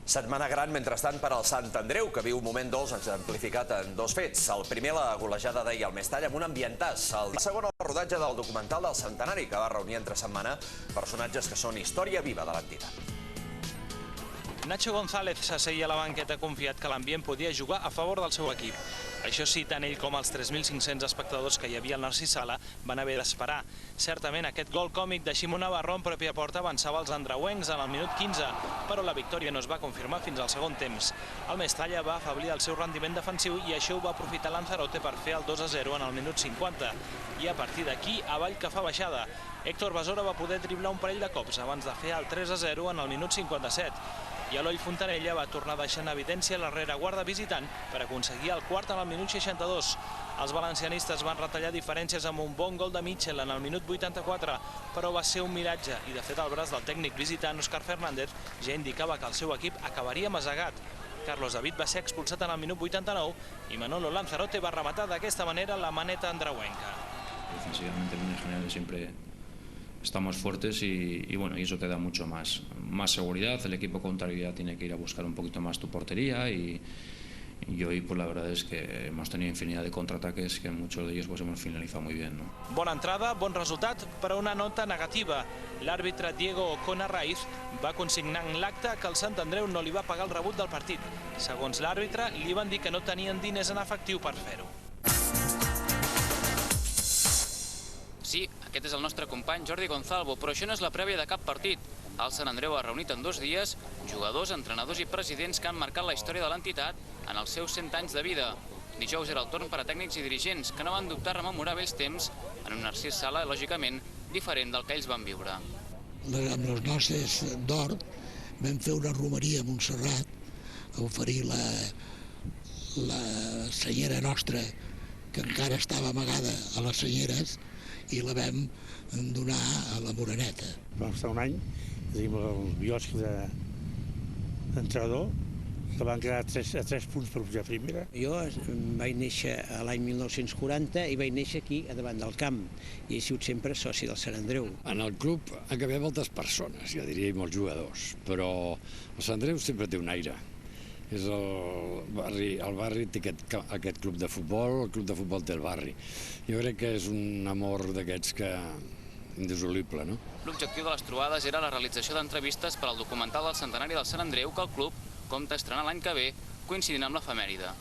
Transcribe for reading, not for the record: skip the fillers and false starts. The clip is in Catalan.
Setmana gran, mentrestant, per al Sant Andreu, que viu un moment dolç exemplificat en dos fets. El primer, la golejada d'ahir al Mestalla amb un ambientàs. El segon, el rodatge del documental del centenari, que va reunir entre setmana personatges que són història viva de l'entitat. Nacho González s'asseia a la banqueta confiat que l'ambient podia jugar a favor del seu equip. Això sí, tant ell com els 3.500 espectadors que hi havia al Narcís Sala van haver d'esperar. Certament, aquest gol còmic de Ximo Navarro en pròpia porta avançava els andreuencs en el minut 15, però la victòria no es va confirmar fins al segon temps. El Mestalla va afeblir el seu rendiment defensiu i això ho va aprofitar Lanzarote per fer el 2-0 en el minut 50. I a partir d'aquí, avall que fa baixada. Héctor Basora va poder driblar un parell de cops abans de fer el 3-0 en el minut 57. I Eloi Fontanella va tornar a deixar en evidència la rereguarda visitant per aconseguir el quart en el minut 62. Els valencianistes van retallar diferències amb un bon gol de Mitchell en el minut 84, però va ser un miratge i de fet el braç del tècnic visitant, Óscar Fernández, ja indicava que el seu equip acabaria masegat. Carlos David va ser expulsat en el minut 89 i Manolo Lanzarote va rematar d'aquesta manera la maneta andreuenca. Defensivamente en general siempre estamos fuertes y bueno, y eso te da mucho más seguridad. El equipo contrario ya tiene que ir a buscar un poquito más tu portería y hoy pues la verdad es que hemos tenido infinidad de contraataques que muchos de ellos pues hemos finalizado muy bien, ¿no? Bona entrada, bon resultat, però una nota negativa. L'àrbitre Diego Ocona Raiz va consignar en l'acte que el Sant Andreu no li va pagar el rebut del partit. Segons l'àrbitre, li van dir que no tenien diners en efectiu per fer-ho. Sí, aquest és el nostre company Jordi Gonzalvo, però això no és la prèvia de cap partit. El Sant Andreu ha reunit en 2 dies jugadors, entrenadors i presidents que han marcat la història de l'entitat en els seus 100 anys de vida. Dijous era el torn per a tècnics i dirigents que no van dubtar a rememorar vells temps en un Narcís Sala, lògicament, diferent del que ells van viure. Amb les noces d'Hort vam fer una romeria a Montserrat a oferir la senyera nostra, que encara estava amagada a les senyeres, i la vam donar a la Moreneta. Vam estar un any, tenim el biosc d'entrenador, que van quedar a 3 punts per pujar a primera. Jo vaig néixer l'any 1940 i vaig néixer aquí, a davant del camp, i he sigut sempre soci del Sant Andreu. En el club han canviat moltes persones, ja diria, i molts jugadors, però el Sant Andreu sempre té un aire. És el barri té aquest club de futbol, el club de futbol té el barri. Jo crec que és un amor d'aquests que indissoluble, no? L'objectiu de les trobades era la realització d'entrevistes per al documental del centenari del Sant Andreu que el club compta estrenar l'any que ve, coincidint amb l'efemèride.